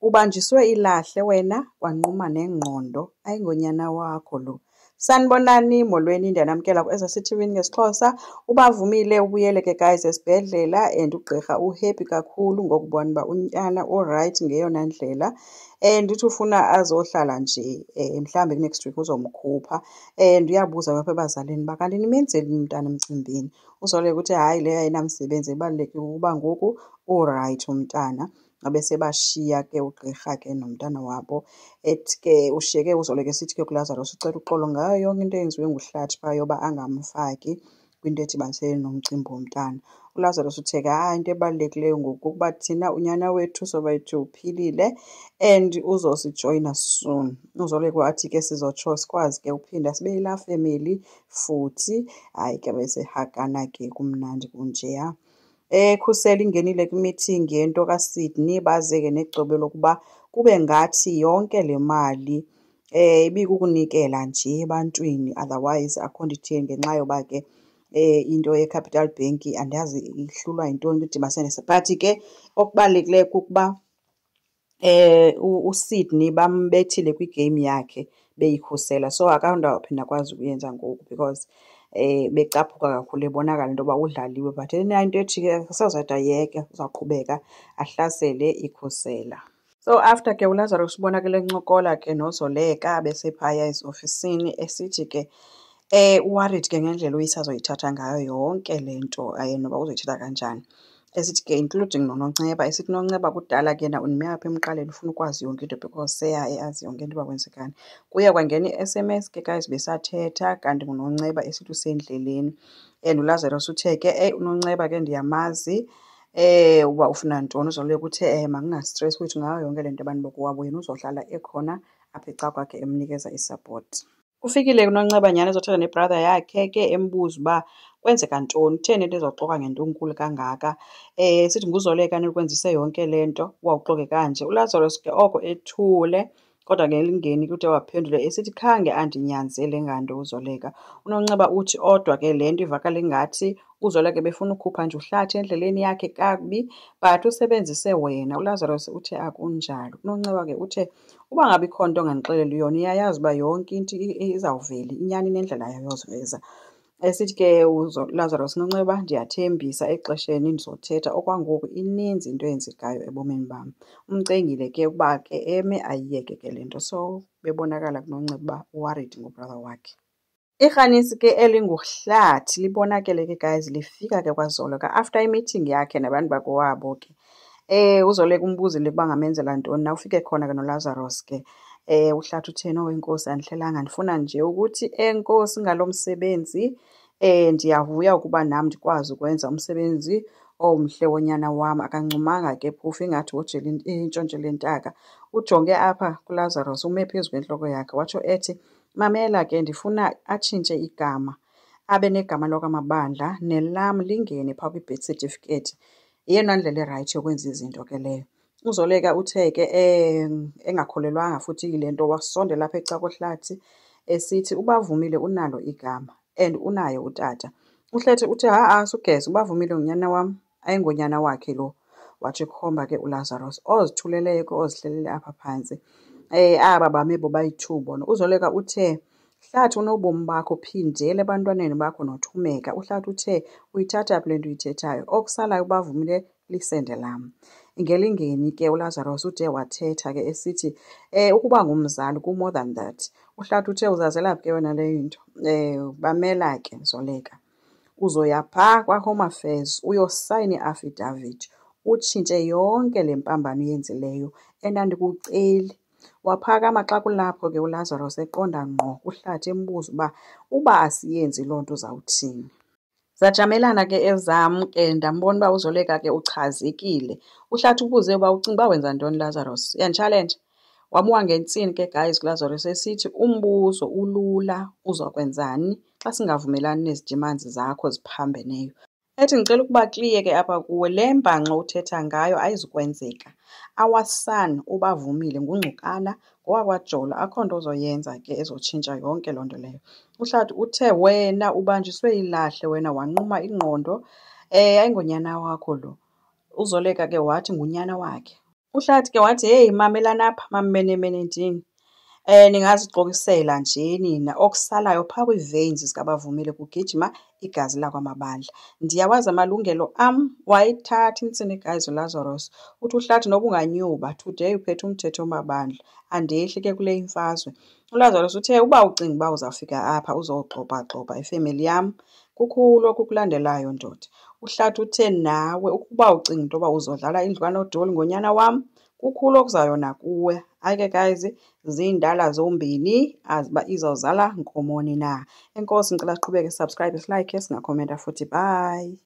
Ubanjiswe ilahle wena wanquma nengqondo, ayingonyana wakho lo. Sanibonani, molweni, ndiyanamkela ku-SABC-TV ngesiXhosa. Ubavumile ubuyele ke guys esibhedlela and ugqirha uhappy kakhulu ngokubona uba unyana orayithi ngeyona ndlela. Ndithi ufuna azohlala nje mhlawumbi next week uzomkhupha. Uyabuza apha ebazalini uba kanti nimenzele umntana emcimbini. Uzoleka uthi hayi le ayinamsebenzi, ebalulekile ukuba ngoku urayithi umntana. Abe sebashiya ke ugqirha ke nomntana wabo. Ethi ke ushiyeke uzoleke esithi ke kuLazarus ucela uxolo ngayo yonke into eyenziwe nguhlathi phaa yoba angamfaki kwinto edibanisele nomcimbi womntana. ULazarus uthe ke into ebalulekileyo ngoku kukuba thina unyana wethu soba ethi uphilile and uzosijoyina soon. Uzoleke wathi ke sizotsho sikwazi ke uphinda sibe yilaa family futhi. Hayi ke besehagana ke kumnandi kunjeya. Khusela ingenile kwi-meeting yento kaSydney baze ke necebo lokuba kube ngathi yonke le mali ibikukunikela nje ebantwini, otherwise akho nto itheni ngenxa yoba ke into ye-Capital Bank andazi ihlulwa yintoni kwidibanisene. But ke okubalulekileyo kukuba uSydney bambethile kwigame yakhe beyikhusela, so akandawuphinda akwazi ukuyenza ngoku because becaphuka kakhulu ebonakala into yoba udlaliwe. But into ethi ke usazade ayeke, uzawuqhubeka ahlasele ikhusela. So after ke uLazarus ubonakele encokola ke noZoleka besephaya eziofisini esithi ke worried ke ngendlela uyisazoyithatha ngayo yonke le nto noba uzoyithatha kanjani. Esithi ke including noNoceba, esithi noNceba kudala ke yena undime apha emqaleni ufuna ukwazi yonke into because seyaye azi yonke into uba kwenzekani. Kuye kwangena i-SMS ke guys besathetha kanti nguNonceba esithi usendleleni. And uLazarus uthe ke uNonceba ke ndiyamazi uba ufuna ntoni. Uzoleka uthe makungastress wethu ngayo yonke le nto abantu bokuwabo, yena uzohlala ekhona apha eca kwakhe emnikeza isapoti. Ufikile uNonceba nyhani ezothetha nebrother yakhe ke embuza uba kwenzeka ntoni, kutheni into ezoxoka ngento enkulu kangaka. Sithi nguZoleka nikwenzise yonke le nto wawuxoke kanje. uLazarus ke oko ethule kodwa ke elingeni kude waphendula esithi khange andinyanzele nganto uZoleka. uNonceba uthi odwa ke le nto ivakala ingathi uZoleka befuna ukhupha nje uhlathi endleleni yakhe kakubi but usebenzise wena. uLazarus uthe akunjalo. uNonceba ke uthe uba ngabe ikhona into onganixeleli yona, iyayazi uba yonke into izawuvela, inyani nendlela yayo yoziveza. Esithi ke uLazarus, Nonceba ndiyathembisa exesheni ndizothetha, okwangoku ininzi into eyenzekayo ebomini bam. Umcengile ke ukuba ke eme ayiyeke ke le nto. So bebonakala kuNonceba uba worried ngobrother wakhe. Irhanisi ke elinguhlathi libonakele ke guys lifika ke kwaZoleka after i-meeting yakhe nabantu bakowabo ke. uZoleka umbuzile ukuba ngamenzela ntoni na, ufike khona ke noLazarus ke. Uhlathi utheni enkosi andihlelanga, ndifuna nje ukuthi enkosi ngalo msebenzi ndiyavuya ukuba nam ndikwazi ukwenza umsebenzi omhle wonyana wam. Akancumanga ke phofu ingathi intshontshe lentaka. Ujonge apha kuLazarus ume phezu kwentloko yakhe watsho ethi mamela ke ndifuna atshintshe igama abe negama lokwamabandla nelam lingene phaa kwi-birth certificate. Yeyona ndlela erayithi yokwenza izinto ke leyo. uZoleka uthe ke engakholelwanga futhi yile nto wasondela apha eca kohlathi esithi ubavumile unalo igama and unaye utata. Uhlathi uthe sugeza ubavumile unyana wam, ayingonyana wakhe lo. Watsho ekhomba ke uLazarus ozithuleleyo ke ozihlelele apha phantsi. Aba bame bobayi-2 bona. uZoleka uthe Hlathi unobomi bakho, phindela ebantwaneni bakho nothumeka. Uhlathi uthe uyithatha phi le nto uyithethayo, okusalayo ubavumile lisende lam. Ngelingeni ke uLazarus ude wathetha ke esithi ukuba ngumzali ku-more than that. Uhlathi uthe uzazela phi ke wena leyo into. Bamela ke Zoleka, uzoya phaa kwaHome Affairs uyosayina i-affidavit utshintshe yonke le mpambano yenzileyo endandikuceli. Waphakama xa kulapho ke uLazarus eqonda ngqo kuhlathi embuza uba asiyenzi loo nto uzawuthini. Zajamelana ke ezam ke ndambona uba uZoleka ke uchazekile. Uhlathi ubuze uba ucinga uba wenza ntoni Lazarus, uyanditshalenja? Wabuya ngentsini ke guys uLazarus esithi umbuzo ulula, uzokwenzani xa singavumelani nezidimanzi zakho ziphambeneyo. Ethi ngicela ukuba kliye ke apha kuwe, le mbangxo uthetha ngayo ayizukwenzeka. Our son ubavumile ngungcukana ngowakwaJola, akho nto uzoyenza ke ezotshintsha yonke loo nto leyo. Uhlathi uthe wena ubanjiswe ilahle wena wanquma ingqondo, ayingonyana wakho lo. uZoleka ke wathi ngunyana wakhe. UHlathi ke wathi, heyi mamelani apha mamenemenentini. Ningazigqokisela nje nina okusalayo phaa kwii-veins zikaBavumile kugijima igazi lakwaMabandla. Ndiyawazi amalungelo am, wayithatha intsini guys uLazarus. Uthi uHlathi noba unganyuba today uphethe umthetho wamabandla. Andehli ke kule imfazwe. ULazarus uthe uba ucinga uba uzawufika apha uzogxobhagxobha ifemeli yam, kukhulu okukulandelayo ndoda. UHlathi uthe nawe ukuba ucinga into yoba uzodlala indlu kaNodoli ngonyana wam, kukhulu okuzayona kuwe. Hayi ke guys, zindala zombini azi uba izawuzala nkomoni na. Enkosi, ngicela siqhubeke, subscribe, silike, singakhomenta futhi. Bye.